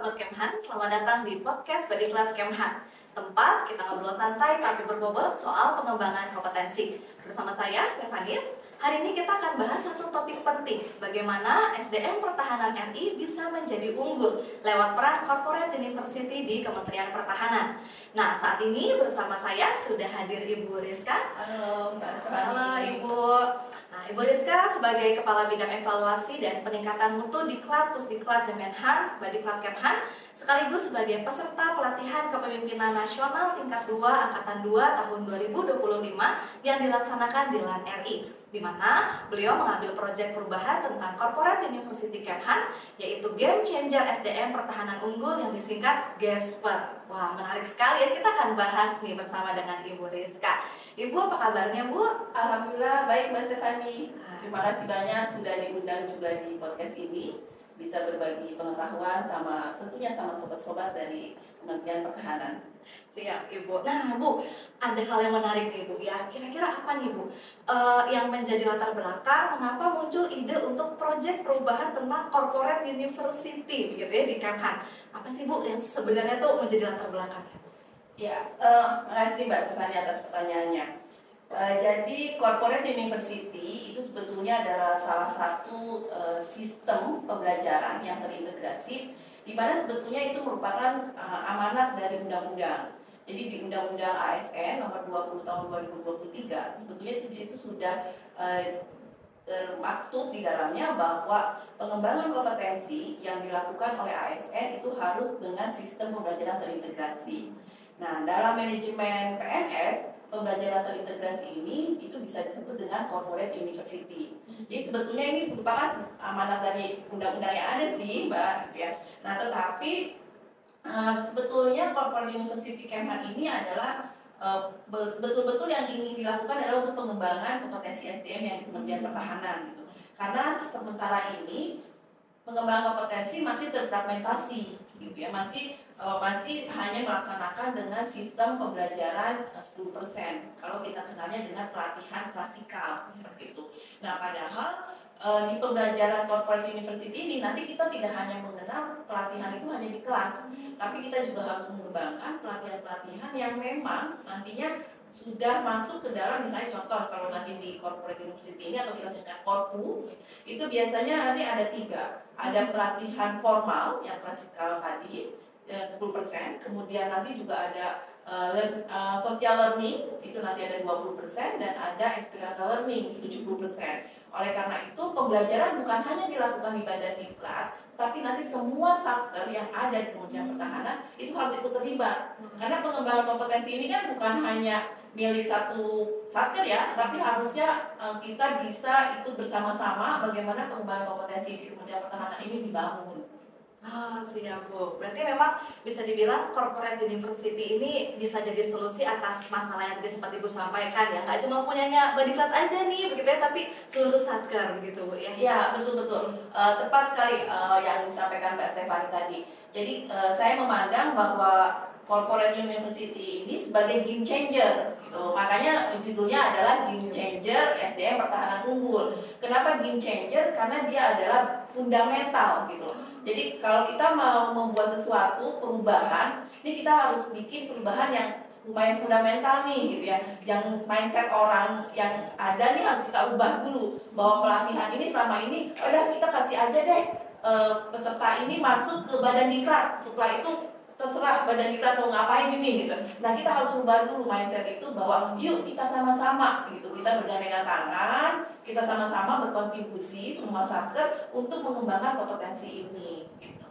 Sobat Kemhan, selamat datang di podcast Badiklat Kemhan. Tempat kita ngobrol santai tapi berbobot soal pengembangan kompetensi. Bersama saya, Stefanis. Hari ini kita akan bahas satu topik penting, bagaimana SDM Pertahanan RI bisa menjadi unggul lewat peran Corporate University di Kementerian Pertahanan. Nah, saat ini bersama saya sudah hadir Ibu Rizka. Halo, Mbak Stefanis. Halo Ibu. Nah, Ibu Rizka sebagai Kepala Bidang Evaluasi dan Peningkatan Mutu Diklat Pusdiklat Kemenhan, Badiklat Kemhan, sekaligus sebagai peserta pelatihan kepemimpinan nasional tingkat 2 Angkatan 2 tahun 2025 yang dilaksanakan di LAN RI, di mana beliau mengambil proyek perubahan tentang Corporate University Kemhan, yaitu Game Changer SDM Pertahanan Unggul yang disingkat GESPER. Wah, menarik sekali ya, kita akan bahas nih bersama dengan Ibu Rizka. Ibu, apa kabarnya Bu? Alhamdulillah baik Mbak Stefani. Terima kasih banyak sudah diundang juga di podcast ini, bisa berbagi pengetahuan tentunya sama sobat-sobat dari Kementerian Pertahanan. Siap Ibu. Nah Bu, ada hal yang menarik nih Bu ya. Kira-kira apa nih Bu yang menjadi latar belakang mengapa muncul ide untuk proyek perubahan tentang Corporate University begitu ya di Kemhan? Apa sih Bu yang sebenarnya tuh menjadi latar belakangnya? Ya, makasih Mbak Stefani atas pertanyaannya. Jadi Corporate University itu sebetulnya adalah salah satu sistem pembelajaran yang terintegrasi, di mana sebetulnya itu merupakan amanat dari undang-undang. Jadi di Undang-Undang ASN nomor 20 tahun 2023 sebetulnya itu di situ sudah termaktub di dalamnya bahwa pengembangan kompetensi yang dilakukan oleh ASN itu harus dengan sistem pembelajaran terintegrasi. Nah, dalam manajemen PNS, pembelajaran terintegrasi ini itu bisa disebut dengan Corporate University. Jadi sebetulnya ini merupakan amanat dari undang-undang yang ada sih, Mbak, gitu ya. Nah, tetapi sebetulnya Corporate University Kemhan ini adalah betul-betul yang ingin dilakukan adalah untuk pengembangan kompetensi SDM yang di Kementerian Pertahanan gitu. Karena sementara ini pengembangan kompetensi masih terfragmentasi gitu ya, masih hanya melaksanakan dengan sistem pembelajaran 10%. Kalau kita kenalnya dengan pelatihan klasikal seperti itu. Nah, padahal di pembelajaran Corporate University ini nanti kita tidak hanya mengenal pelatihan itu hanya di kelas, tapi kita juga harus mengembangkan pelatihan-pelatihan yang memang nantinya sudah masuk ke dalam, misalnya contoh kalau nanti di Corporate University ini atau kita singkat Korpu, itu biasanya nanti ada 3. Ada pelatihan formal yang klasikal tadi 10%, kemudian nanti juga ada social learning itu nanti ada 20% dan ada experiential learning 70%. Oleh karena itu pembelajaran bukan hanya dilakukan di Badan Diklat, tapi nanti semua satker yang ada di Kementerian Pertahanan itu harus ikut terlibat. Karena pengembangan kompetensi ini kan bukan hanya milih satu satker ya, tapi harusnya kita bisa ikut bersama-sama bagaimana pengembangan kompetensi di Kementerian Pertahanan ini dibangun. Siap Bu. Berarti memang bisa dibilang Corporate University ini bisa jadi solusi atas masalah yang tadi sempat Ibu sampaikan ya. Nggak cuma punyanya Badiklat aja nih begitu ya, tapi seluruh satker begitu Bu ya. Ya, betul-betul. Tepat sekali yang disampaikan Mbak Stefani tadi. Jadi saya memandang bahwa Corporate University ini sebagai game changer gitu. Makanya judulnya adalah Game Changer SDM Pertahanan Unggul. Kenapa game changer? Karena dia adalah fundamental gitu. Jadi kalau kita mau membuat sesuatu perubahan, ini kita harus bikin perubahan yang lumayan fundamental nih gitu ya. Yang mindset orang yang ada nih harus kita ubah dulu. Bahwa pelatihan ini selama ini, udah kita kasih aja deh peserta ini masuk ke Badan Diklat. Setelah itu terserah Badan Diklat mau ngapain ini gitu. Nah, kita harus ubah dulu mindset itu bahwa yuk kita sama-sama gitu. Kita bergandengan tangan, kita sama-sama berkontribusi semua satker untuk mengembangkan kompetensi ini gitu.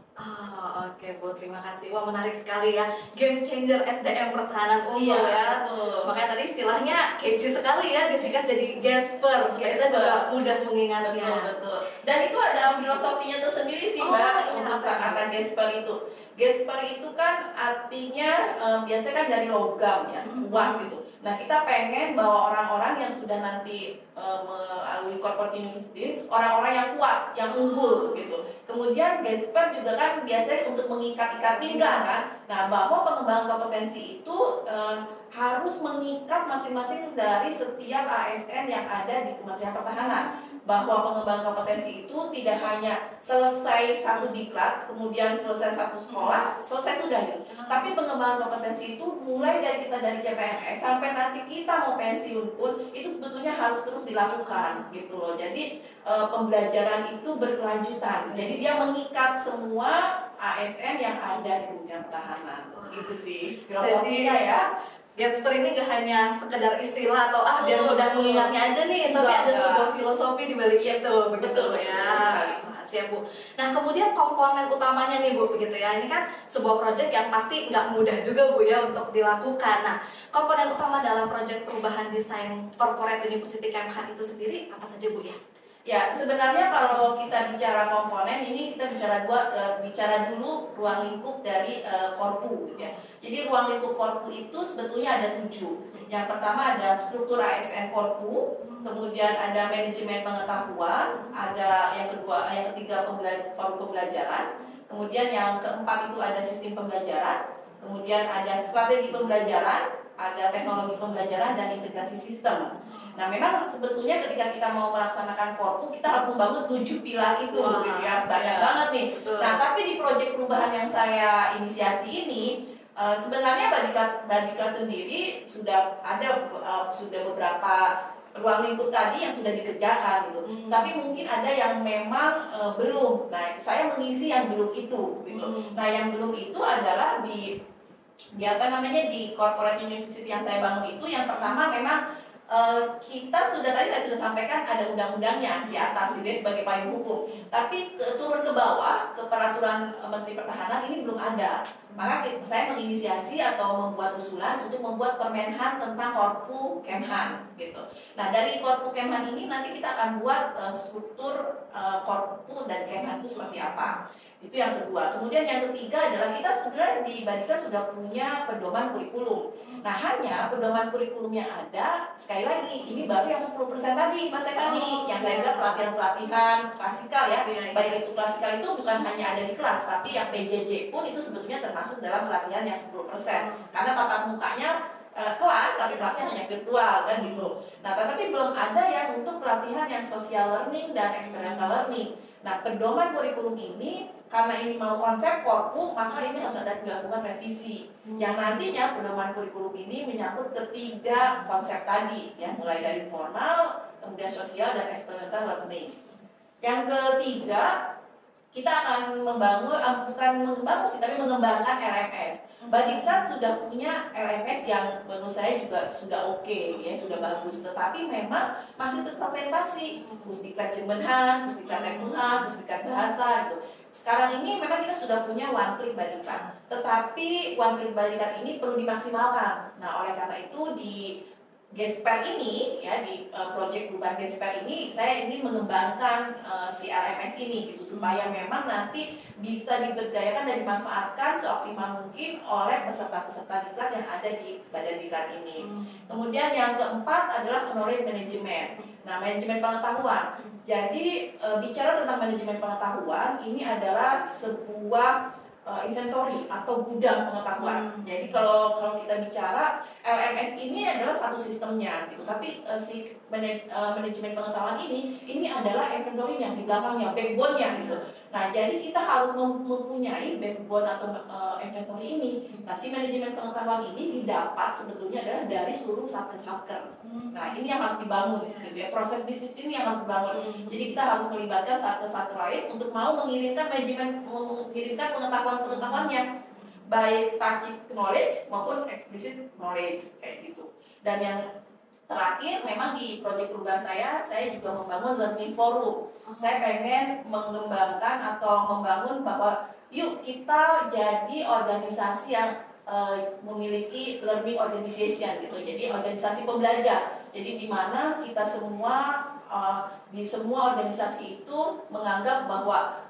Oke Bu, terima kasih. Wah, menarik sekali ya. Game Changer SDM Pertahanan Unggul ya. Betul. Makanya tadi istilahnya catchy sekali ya, disingkat jadi GESPER supaya kita juga mudah mengingatnya. Betul. Dan itu ada filosofinya tersendiri sih Mbak untuk kata GESPER itu. GESPER itu kan artinya biasanya kan dari logam ya, uang gitu. Nah, kita pengen bahwa orang-orang yang sudah nanti melalui Corporate University, orang-orang yang kuat, yang unggul gitu. Kemudian GESPER juga kan biasanya untuk mengikat-ikat pinggang kan. Nah, bahwa pengembangan kompetensi itu harus mengikat masing-masing dari setiap ASN yang ada di Kementerian Pertahanan, bahwa pengembangan kompetensi itu tidak hanya selesai satu diklat, kemudian selesai satu sekolah, selesai sudah gitu. Tapi pengembangan kompetensi itu mulai dari kita dari CPNS sampai nanti kita mau pensiun pun itu sebetulnya harus terus dilakukan gitu loh. Jadi pembelajaran itu berkelanjutan. Jadi dia mengikat semua ASN yang ada di Kementerian Pertahanan. Gitu sih filosofinya ya. Gasper ini gak hanya sekedar istilah atau biar mudah mengingatnya aja nih, tapi ada sebuah filosofi di balik itu, begitu ya. Siap Bu. Nah kemudian komponen utamanya nih Bu, begitu ya. Ini kan sebuah proyek yang pasti nggak mudah juga Bu ya untuk dilakukan. Nah komponen utama dalam proyek perubahan desain Corporate University Kemhan itu sendiri apa saja Bu ya? Ya, sebenarnya kalau kita bicara komponen ini kita bicara dulu ruang lingkup dari Korpu ya. Jadi ruang lingkup Korpu itu sebetulnya ada 7. Yang pertama ada struktur ASN Korpu, kemudian ada manajemen pengetahuan, ada yang ketiga forum pembelajaran, kemudian yang keempat itu ada sistem pembelajaran, kemudian ada strategi pembelajaran, ada teknologi pembelajaran dan integrasi sistem. Nah, memang sebetulnya ketika kita mau melaksanakan Korpu, kita harus membangun 7 pilar itu, gitu ya. Banyak banget nih. Betul. Nah, tapi di proyek perubahan yang saya inisiasi ini, sebenarnya Badiklat sendiri sudah ada sudah beberapa ruang lingkup tadi yang sudah dikerjakan gitu. Tapi mungkin ada yang memang belum. Nah, saya mengisi yang belum itu, gitu. Nah, yang belum itu adalah di di corporate university yang saya bangun itu, yang pertama memang saya sudah sampaikan ada undang-undangnya di atas gitu ya, sebagai payung hukum. Tapi turun ke bawah ke peraturan Menteri Pertahanan ini belum ada. Maka saya menginisiasi atau membuat usulan untuk membuat Permenhan tentang Korpu Kemhan gitu. Nah, dari Korpu Kemhan ini nanti kita akan buat struktur Korpu dan Kemhan itu seperti apa. Itu yang kedua. Kemudian yang ketiga adalah kita sebenarnya di Badiklat sudah punya pedoman kurikulum. Nah, hanya pedoman kurikulum yang ada, sekali lagi, ini baru yang 10% tadi, Mas Ekani, yang saya bilang pelatihan-pelatihan klasikal ya. Baik itu klasikal itu bukan hanya ada di kelas, tapi yang PJJ pun itu sebetulnya termasuk dalam pelatihan yang 10%. Karena tatap mukanya kelas, tapi kelasnya hanya virtual kan gitu. Nah, tetapi belum ada yang untuk pelatihan yang social learning dan experiential learning. Nah, pedoman kurikulum ini karena ini mau konsep Korpu, maka ini harus ada dilakukan revisi. Yang nantinya pedoman kurikulum ini menyangkut ketiga konsep tadi, ya, mulai dari formal, kemudian sosial dan experiential learning. Yang ketiga, kita akan mengembangkan LMS. Badiklat sudah punya LMS yang menurut saya juga sudah oke, ya, sudah bagus. Tetapi memang masih terfragmentasi. Pusdiklat Jemberhan, Pusdiklat FUH, Pusdiklat Bahasa gitu. Sekarang ini memang kita sudah punya One Click Badiklat. Tetapi One Click Badiklat ini perlu dimaksimalkan. Nah, oleh karena itu di Gesper ini, ya, di proyek perubahan Gesper ini, saya ingin mengembangkan si LMS ini gitu, supaya memang nanti bisa diberdayakan dan dimanfaatkan seoptimal mungkin oleh peserta-peserta diklat yang ada di badan diklat ini. Kemudian yang keempat adalah knowledge management. Nah, manajemen pengetahuan. Jadi bicara tentang manajemen pengetahuan, ini adalah sebuah inventory atau gudang pengetahuan. Jadi kalau kita bicara LMS ini adalah satu sistemnya gitu, tapi si manajemen pengetahuan ini adalah inventory yang di belakangnya, backbone-nya gitu. Nah, jadi kita harus mempunyai backbone atau inventory ini. Nah, si manajemen pengetahuan ini didapat sebetulnya adalah dari seluruh satker-satker. Nah, ini yang harus dibangun gitu ya. Proses bisnis ini yang harus dibangun. Jadi kita harus melibatkan satker-satker lain untuk mau mengirimkan pengetahuan-pengetahuannya, baik tacit knowledge maupun explicit knowledge kayak gitu. Dan yang terakhir, memang di proyek perubahan saya juga membangun learning forum. Saya pengen mengembangkan atau membangun bahwa yuk kita jadi organisasi yang memiliki learning organization gitu. Jadi organisasi pembelajar. Jadi di mana kita semua di semua organisasi itu menganggap bahwa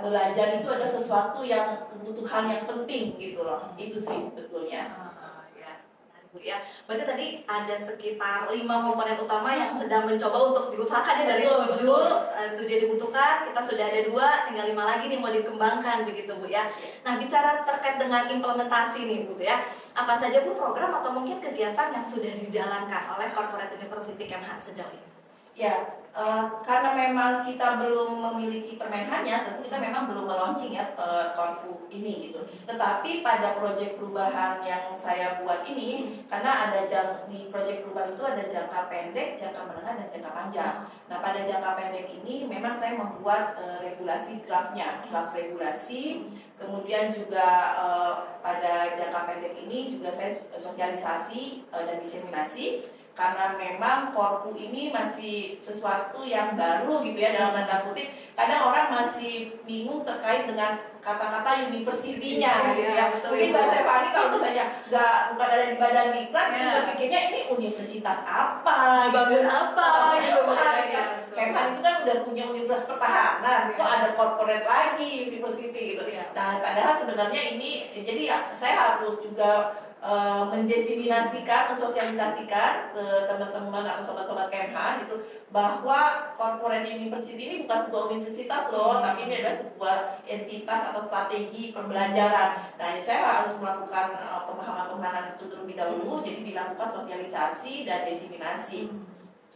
belajar itu ada sesuatu yang kebutuhan yang penting gitu loh. Itu sih sebetulnya. Bu ya. Berarti tadi ada sekitar 5 komponen utama yang sedang mencoba untuk diusahakan ya, dari 7 yang dibutuhkan, kita sudah ada 2, tinggal 5 lagi nih mau dikembangkan begitu Bu ya. Nah, bicara terkait dengan implementasi nih Bu ya, apa saja Bu program atau mungkin kegiatan yang sudah dijalankan oleh Corporate University Kemhan sejauh ini? Ya, karena memang kita belum memiliki permenhannya, tentu kita memang belum meluncing ya Korpu ini gitu. Tetapi pada proyek perubahan yang saya buat ini, karena ada di proyek perubahan itu ada jangka pendek, jangka menengah, dan jangka panjang. Nah, pada jangka pendek ini memang saya membuat regulasi draft regulasi. Kemudian juga pada jangka pendek ini juga saya sosialisasi dan diseminasi. Karena memang Korpu ini masih sesuatu yang baru gitu ya, dalam tanda kutip. Kadang orang masih bingung terkait dengan kata-kata universitinya gitu ya. Mungkin bahasa Fani kalau misalnya bukan ada di badan diklat, kita berpikirnya ini universitas apa, bangun apa gitu. Kemhan itu kan udah punya universitas pertahanan, kok ada corporate lagi university gitu. Nah, padahal sebenarnya ini, jadi ya, saya harus juga mendesiminasikan, mensosialisasikan ke teman-teman atau sobat-sobat Kemhan itu bahwa corporate university ini bukan sebuah universitas loh, tapi ini adalah sebuah entitas atau strategi pembelajaran. Nah, saya harus melakukan pemahaman-pemahaman itu terlebih dahulu, jadi dilakukan sosialisasi dan desiminasi.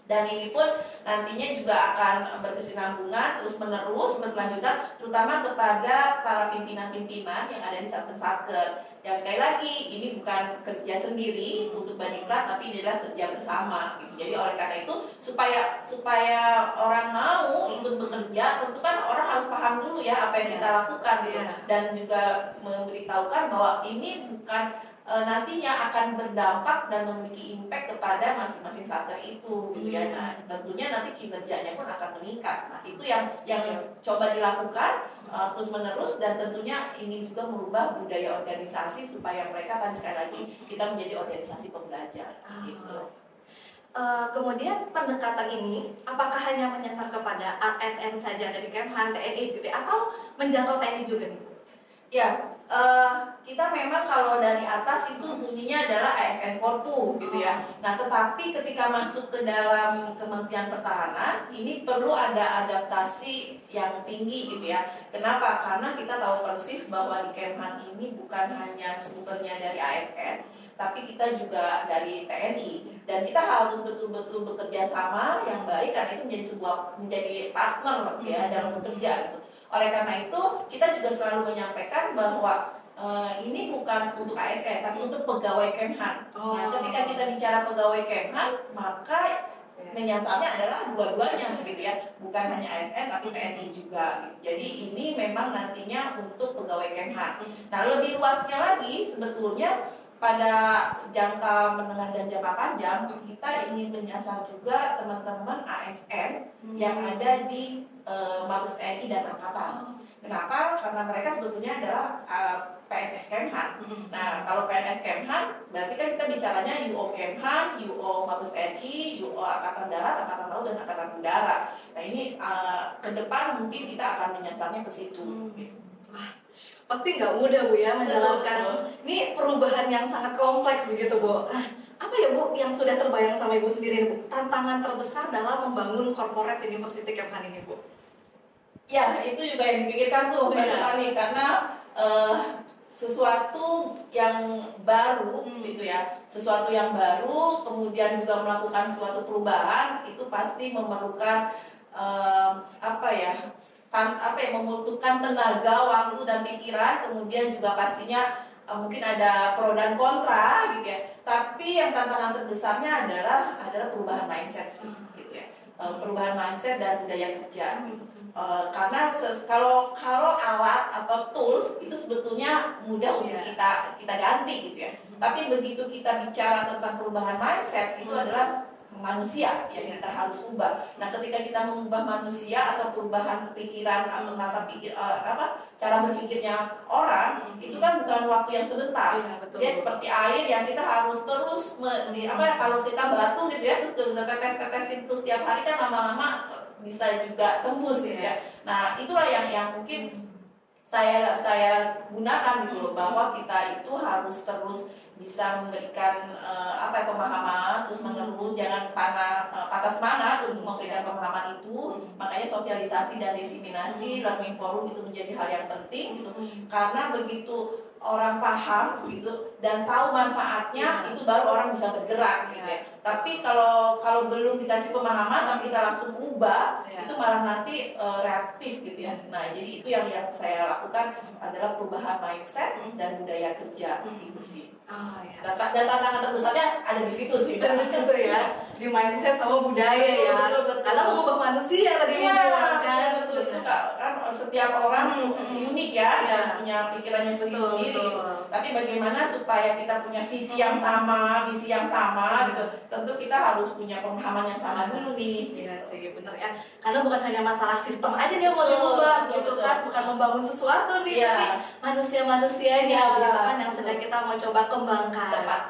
Dan ini pun nantinya juga akan berkesinambungan terus-menerus berkelanjutan, terutama kepada para pimpinan-pimpinan yang ada di satker-satker. Ya, sekali lagi ini bukan kerja sendiri untuk Badiklat, tapi ini adalah kerja bersama gitu. Jadi oleh karena itu supaya orang mau ikut bekerja, tentu kan orang harus paham dulu ya apa yang kita lakukan gitu. Dan juga memberitahukan bahwa ini bukan nantinya akan berdampak dan memiliki impact kepada masing-masing satker itu gitu ya. Nah, tentunya nanti kinerjanya pun akan meningkat. Nah, itu yang coba dilakukan terus menerus, dan tentunya ingin juga merubah budaya organisasi supaya mereka, tadi sekali lagi, kita menjadi organisasi pembelajar gitu. Kemudian pendekatan ini apakah hanya menyasar kepada ASN saja dari Kemhan, TNI gitu ya, atau menjangkau TNI juga nih? Ya, kita memang kalau dari atas itu bunyinya adalah ASN Korpu gitu ya. Nah, tetapi ketika masuk ke dalam Kementerian Pertahanan, ini perlu ada adaptasi yang tinggi gitu ya. Kenapa? Karena kita tahu persis bahwa di Kemhan ini bukan hanya sumbernya dari ASN, tapi kita juga dari TNI, dan kita harus betul-betul bekerja sama yang baik, karena itu menjadi partner ya dalam bekerja gitu. Oleh karena itu, kita juga selalu menyampaikan bahwa ini bukan untuk ASN, tapi untuk pegawai Kemhan. Nah, ketika kita bicara pegawai Kemhan, maka menyasarnya adalah dua-duanya gitu ya, bukan hanya ASN tapi TNI juga. Jadi ini memang nantinya untuk pegawai Kemhan. Nah, lebih luasnya lagi sebetulnya pada jangka menengah dan jangka panjang, kita ingin menyasar juga teman-teman ASN yang ada di Mabes TNI dan Angkatan. Kenapa? Karena mereka sebetulnya adalah PNS Kemhan. Nah, kalau PNS Kemhan, berarti kan kita bicaranya UO Kemhan, UO Mabes TNI, UO Angkatan Darat, Angkatan Laut, dan Angkatan Udara. Nah, ini ke depan mungkin kita akan menyasarnya ke situ. Pasti nggak mudah Bu ya menjalankan ini perubahan yang sangat kompleks begitu Bu. Nah, apa ya Bu yang sudah terbayang sama Ibu sendiri Bu, tantangan terbesar dalam membangun Corporate University Kemhan ini Bu? Ya, itu juga yang dipikirkan tuh banyak kali, karena sesuatu yang baru gitu ya, sesuatu yang baru, kemudian juga melakukan suatu perubahan, itu pasti memerlukan membutuhkan tenaga, waktu, dan pikiran. Kemudian juga pastinya mungkin ada pro dan kontra gitu ya. Tapi yang tantangan terbesarnya adalah perubahan mindset sih, gitu ya. Perubahan mindset dan budaya kerja gitu. Karena kalau alat atau tools itu sebetulnya mudah untuk kita ganti gitu ya. Tapi begitu kita bicara tentang perubahan mindset, itu adalah manusia yang kita harus ubah. Nah, ketika kita mengubah manusia atau perubahan pikiran atau cara berpikirnya orang, itu kan bukan waktu yang sebentar. Dia seperti air yang kita harus terus kalau kita batu gitu ya, terus kita tetesin terus tiap hari, kan lama-lama bisa juga tembus gitu ya. Nah, itulah yang mungkin saya gunakan gitu loh, bahwa kita itu harus terus bisa memberikan pemahaman, terus mengeluh, jangan patah semangat untuk memberikan pemahaman itu. Makanya sosialisasi dan diseminasi learning forum itu menjadi hal yang penting gitu. Karena begitu orang paham gitu dan tahu manfaatnya, itu baru orang bisa bergerak gitu ya. Tapi kalau belum dikasih pemahaman tapi kita langsung ubah, itu malah nanti reaktif gitu ya. Nah, jadi itu yang saya lakukan adalah perubahan mindset dan budaya kerja itu sih. Oh, ya. Dan tantangan terbesarnya ada di situ sih. Di situ ya, di mindset sama budaya ya. Betul. Karena mengubah manusia tadi Iya, bilang kan. betul. Itu kan setiap orang unik ya, dan punya pikirannya sendiri. Tapi bagaimana supaya kita punya visi yang sama, misi yang sama gitu. Tentu kita harus punya pemahaman yang sama dulu nih. Iya sih, benar ya. Karena bukan hanya masalah sistem aja nih yang mau diubah gitu kan, bukan membangun sesuatu nih, tapi manusia-manusianya gitu kan yang sedang kita mau coba kembangkan. Tepat.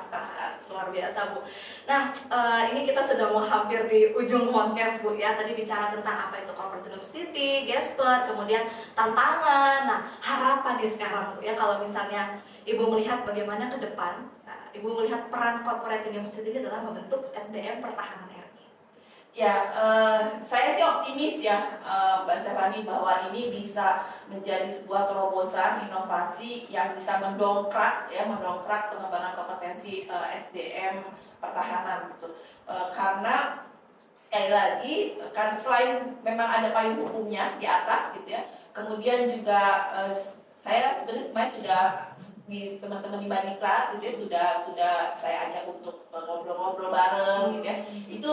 Luar biasa Bu. Nah, ini kita sudah mau hampir di ujung podcast Bu ya. Tadi bicara tentang apa itu corporate university, Gesper, kemudian tantangan. Nah, harapan nih sekarang Bu ya, kalau misalnya Ibu melihat bagaimana ke depan, Ibu melihat peran corporate university ini adalah membentuk SDM pertahanan RI. Ya, saya sih optimis ya, Mbak Stephanie, bahwa ini bisa menjadi sebuah terobosan inovasi yang bisa mendongkrak pengembangan kompetensi SDM pertahanan gitu. Karena sekali lagi kan selain memang ada payung hukumnya di atas gitu ya, kemudian juga saya sebenarnya kemarin sudah di teman-teman di Badiklat gitu ya, sudah saya ajak untuk ngobrol-ngobrol bareng gitu ya. Itu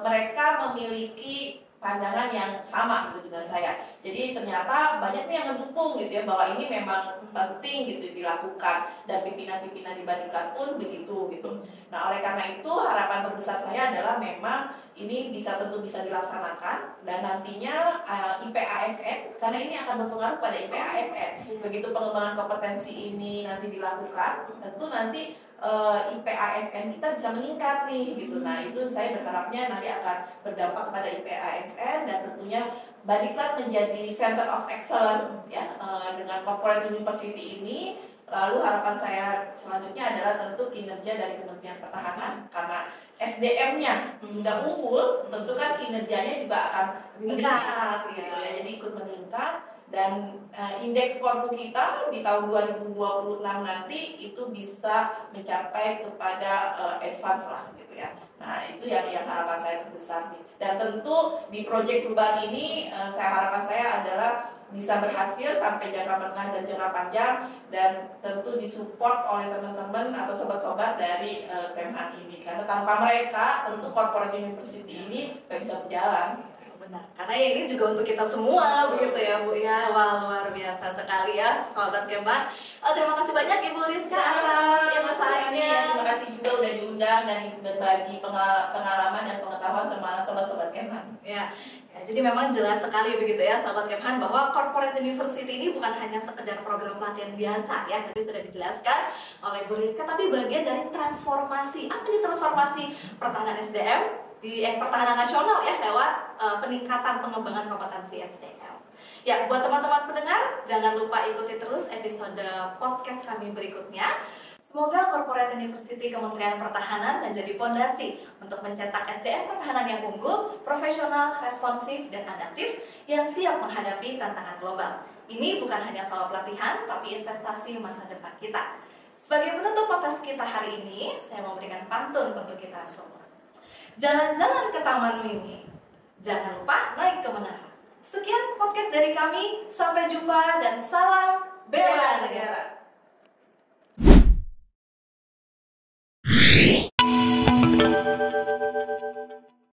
mereka memiliki pandangan yang sama gitu dengan saya. Jadi ternyata banyak yang mendukung gitu ya, bahwa ini memang penting gitu dilakukan, dan pimpinan-pimpinan di Badiklat pun begitu gitu. Nah, oleh karena itu harapan terbesar saya adalah memang ini tentu bisa dilaksanakan, dan nantinya IPASN, karena ini akan berpengaruh pada IPASN. Begitu pengembangan kompetensi ini nanti dilakukan, tentu nanti IPASN kita bisa meningkat nih gitu. Nah, itu saya berharapnya nanti akan berdampak kepada IPASN, dan tentunya Badiklat menjadi Center of Excellence ya, dengan Corporate University ini. Lalu harapan saya selanjutnya adalah tentu kinerja dari Kementerian Pertahanan, karena SDM-nya sudah unggul, tentu kan kinerjanya juga akan meningkat gitu ya. Jadi ikut meningkat, dan indeks korpu kita di tahun 2026 nanti itu bisa mencapai kepada advance lah gitu ya. Nah, itu yang harapan saya terbesar nih. Dan tentu di proyek perubahan ini harapan saya adalah bisa berhasil sampai jangka menengah dan jangka panjang, dan tentu disupport oleh teman-teman atau sobat-sobat dari Kemhan ini, karena tanpa mereka tentu corporate university ini tidak bisa berjalan. Benar, karena ini juga untuk kita semua begitu ya Bu ya. Wah, luar biasa sekali ya sahabat Kemhan. Terima kasih banyak Ibu Rizka atas insight-nya. Terima kasih juga udah diundang dan berbagi pengalaman dan pengetahuan sama sobat-sobat Kemhan. Ya, jadi memang jelas sekali begitu ya sahabat Kemhan, bahwa corporate university ini bukan hanya sekedar program pelatihan biasa ya, tadi sudah dijelaskan oleh Bu Rizka, tapi bagian dari transformasi. Apa nih transformasi pertahanan SDM di pertahanan nasional ya, lewat peningkatan pengembangan kompetensi SDM. Ya, buat teman-teman pendengar, jangan lupa ikuti terus episode podcast kami berikutnya. Semoga Corporate University Kementerian Pertahanan menjadi fondasi untuk mencetak SDM pertahanan yang unggul, profesional, responsif, dan adaptif yang siap menghadapi tantangan global. Ini bukan hanya soal pelatihan, tapi investasi masa depan kita. Sebagai penutup podcast kita hari ini, saya memberikan pantun untuk kita semua. Jalan-jalan ke Taman Mini, jangan lupa naik ke menara. Sekian podcast dari kami, sampai jumpa dan salam bela negara.